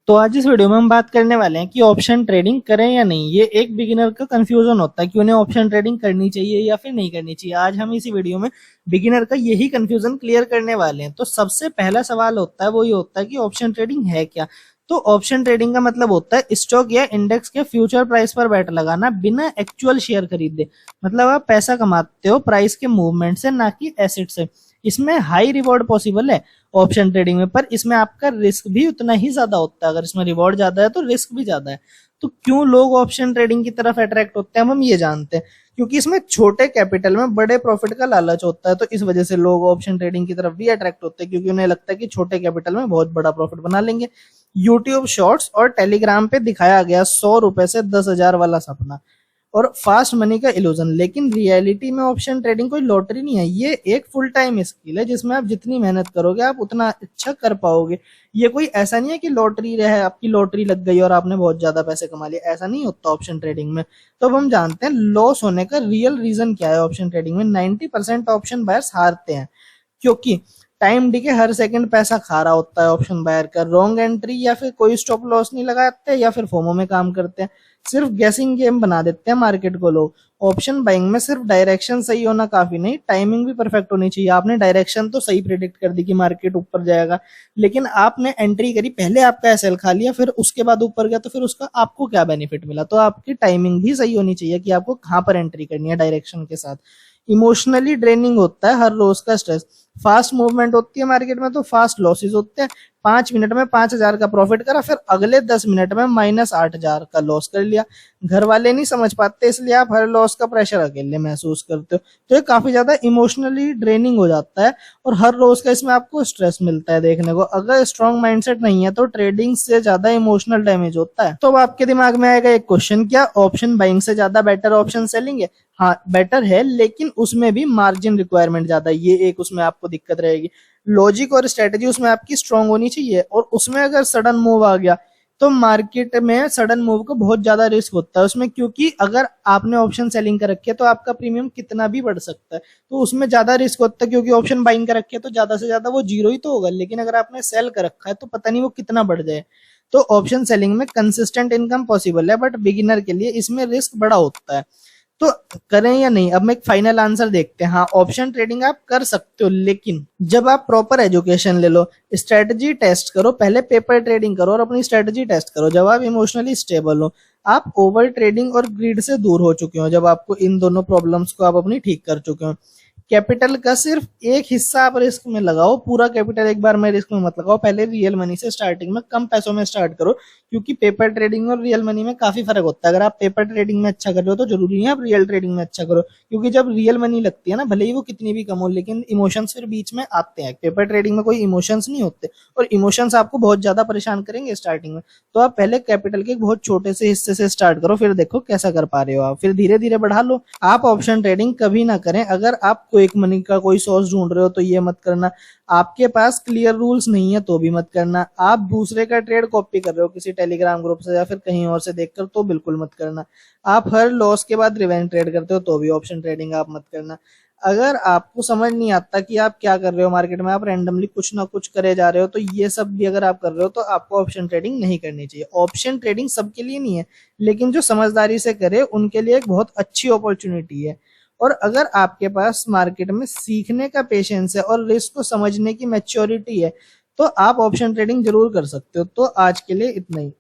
तो आज इस वीडियो में हम बात करने वाले हैं कि ऑप्शन ट्रेडिंग करें या नहीं। ये एक बिगिनर का कंफ्यूजन होता है कि उन्हें ऑप्शन ट्रेडिंग करनी चाहिए या फिर नहीं करनी चाहिए। आज हम इसी वीडियो में बिगिनर का यही कंफ्यूजन क्लियर करने वाले हैं। तो सबसे पहला सवाल होता है वो ये होता है कि ऑप्शन ट्रेडिंग है क्या। तो ऑप्शन ट्रेडिंग का मतलब होता है स्टॉक या इंडेक्स के फ्यूचर प्राइस पर बेट लगाना बिना एक्चुअल शेयर खरीदे। मतलब आप पैसा कमाते हो प्राइस के मूवमेंट से, ना कि एसेट से। इसमें हाई रिवॉर्ड पॉसिबल है ऑप्शन ट्रेडिंग में, पर इसमें आपका रिस्क भी उतना ही ज्यादा होता है। अगर इसमें रिवॉर्ड ज्यादा है तो रिस्क भी ज्यादा है। तो क्यों लोग ऑप्शन ट्रेडिंग की तरफ अट्रैक्ट होते हैं हम ये जानते हैं। क्योंकि इसमें छोटे कैपिटल में बड़े प्रॉफिट का लालच होता है, तो इस वजह से लोग ऑप्शन ट्रेडिंग की तरफ भी अट्रैक्ट होते हैं, क्योंकि उन्हें लगता है कि छोटे कैपिटल में बहुत बड़ा प्रॉफिट बना लेंगे। यूट्यूब शॉर्ट्स और टेलीग्राम पे दिखाया गया 100 रुपए से 10,000 वाला सपना और फास्ट मनी का इल्यूजन, लेकिन रियलिटी में ऑप्शन ट्रेडिंग कोई लॉटरी नहीं है। ये एक फुल टाइम स्किल है जिसमें आप जितनी मेहनत करोगे आप उतना अच्छा कर पाओगे। ये कोई ऐसा नहीं है कि लॉटरी रहे, आपकी लॉटरी लग गई और आपने बहुत ज्यादा पैसे कमा लिए, ऐसा नहीं होता ऑप्शन ट्रेडिंग में। तो अब हम जानते हैं लॉस होने का रियल रीजन क्या है। ऑप्शन ट्रेडिंग में 90% ऑप्शन बायर्स हारते हैं क्योंकि टाइम डी के हर सेकंड पैसा खा रहा होता है ऑप्शन बायर का। रॉन्ग एंट्री या फिर कोई स्टॉप लॉस नहीं लगाते या फिर फोमो में काम करते हैं। सिर्फ गेसिंग गेम बना देते हैं मार्केट को लोग। ऑप्शन बाइंग में सिर्फ डायरेक्शन सही होना काफी नहीं, टाइमिंग भी परफेक्ट होनी चाहिए। आपने डायरेक्शन तो सही प्रिडिक्ट कर दी कि मार्केट ऊपर जाएगा, लेकिन आपने एंट्री करी, पहले आपका एसएल खा लिया, फिर उसके बाद ऊपर गया, तो फिर उसका आपको क्या बेनिफिट मिला। तो आपकी टाइमिंग भी सही होनी चाहिए कि आपको कहाँ पर एंट्री करनी है डायरेक्शन के साथ। इमोशनली ड्रेनिंग होता है हर रोज का स्ट्रेस। फास्ट मूवमेंट होती है मार्केट में तो फास्ट लॉसेस होते हैं। 5 मिनट में 5,000 का प्रॉफिट करा, फिर अगले 10 मिनट में -8,000 का लॉस कर लिया। घर वाले नहीं समझ पाते, इसलिए आप हर लॉस का प्रेशर अकेले महसूस करते हो। तो ये काफी ज्यादा इमोशनली ड्रेनिंग हो जाता है और हर रोज का इसमें आपको स्ट्रेस मिलता है देखने को। अगर स्ट्रॉन्ग माइंडसेट नहीं है तो ट्रेडिंग से ज्यादा इमोशनल डैमेज होता है। तो अब आपके दिमाग में आएगा एक क्वेश्चन, क्या ऑप्शन बाइंग से ज्यादा बेटर ऑप्शन सेलिंग है? हाँ बेटर है, लेकिन उसमें भी मार्जिन रिक्वायरमेंट ज्यादा है। ये एक उसमें आपको दिक्कत रहेगी। लॉजिक और स्ट्रेटजी उसमें आपकी स्ट्रांग होनी चाहिए, और उसमें अगर सडन मूव आ गया तो मार्केट में सडन मूव को बहुत ज्यादा रिस्क होता है उसमें, क्योंकि अगर आपने ऑप्शन सेलिंग कर रखी है तो आपका प्रीमियम कितना भी बढ़ सकता है। तो उसमें ज्यादा रिस्क होता है, क्योंकि ऑप्शन बाइंग कर रखी है तो ज्यादा से ज्यादा वो जीरो ही तो होगा, लेकिन अगर आपने सेल कर रखा है तो पता नहीं वो कितना बढ़ जाए। तो ऑप्शन सेलिंग में कंसिस्टेंट इनकम पॉसिबल है, बट बिगिनर के लिए इसमें रिस्क बड़ा होता है। तो करें या नहीं, अब मैं एक फाइनल आंसर देखते हैं। हाँ ऑप्शन ट्रेडिंग आप कर सकते हो, लेकिन जब आप प्रॉपर एजुकेशन ले लो, स्ट्रेटजी टेस्ट करो, पहले पेपर ट्रेडिंग करो और अपनी स्ट्रेटजी टेस्ट करो। जब आप इमोशनली स्टेबल हो, आप ओवर ट्रेडिंग और ग्रीड से दूर हो चुके हो, जब आपको इन दोनों प्रॉब्लम्स को आप अपनी ठीक कर चुके हो। कैपिटल का सिर्फ एक हिस्सा आप रिस्क में लगाओ, पूरा कैपिटल एक बार में रिस्क में मत लगाओ। पहले रियल मनी से स्टार्टिंग में कम पैसों में स्टार्ट करो, क्योंकि पेपर ट्रेडिंग और रियल मनी में काफी फर्क होता है। अगर आप पेपर ट्रेडिंग में अच्छा कर रहे हो तो जरूरी नहीं है आप रियल ट्रेडिंग में अच्छा करो, क्योंकि जब रियल मनी लगती है ना, भले ही वो कितनी भी कम हो, लेकिन इमोशंस फिर बीच में आते हैं। पेपर ट्रेडिंग में कोई इमोशंस नहीं होते, और इमोशंस आपको बहुत ज्यादा परेशान करेंगे स्टार्टिंग में। तो आप पहले कैपिटल के एक बहुत छोटे से हिस्से से स्टार्ट करो, फिर देखो कैसा कर पा रहे हो आप, फिर धीरे धीरे बढ़ा लो। आप ऑप्शन ट्रेडिंग कभी ना करें अगर आप क्विक मनी का कोई सोर्स ढूंढ रहे हो, तो ये मत करना। आपके पास क्लियर रूल्स नहीं है तो भी मत करना। आप दूसरे का ट्रेड कॉपी कर रहे हो किसी टेलीग्राम ग्रुप से या फिर कहीं और से देखकर, तो बिल्कुल मत करना। आप हर लॉस के बाद रिवेंज ट्रेड करते हो तो भी ऑप्शन ट्रेडिंग आप मत करना। अगर आपको समझ नहीं आता कि आप क्या कर रहे हो मार्केट में, आप रैंडमली कुछ ना कुछ करे जा रहे हो, तो ये सब भी अगर आप कर रहे हो तो आपको ऑप्शन ट्रेडिंग नहीं करनी चाहिए। ऑप्शन ट्रेडिंग सबके लिए नहीं है, लेकिन जो समझदारी से करे उनके लिए एक बहुत अच्छी अपॉर्चुनिटी है। और अगर आपके पास मार्केट में सीखने का पेशेंस है और रिस्क को समझने की मैच्योरिटी है, तो आप ऑप्शन ट्रेडिंग जरूर कर सकते हो। तो आज के लिए इतना ही।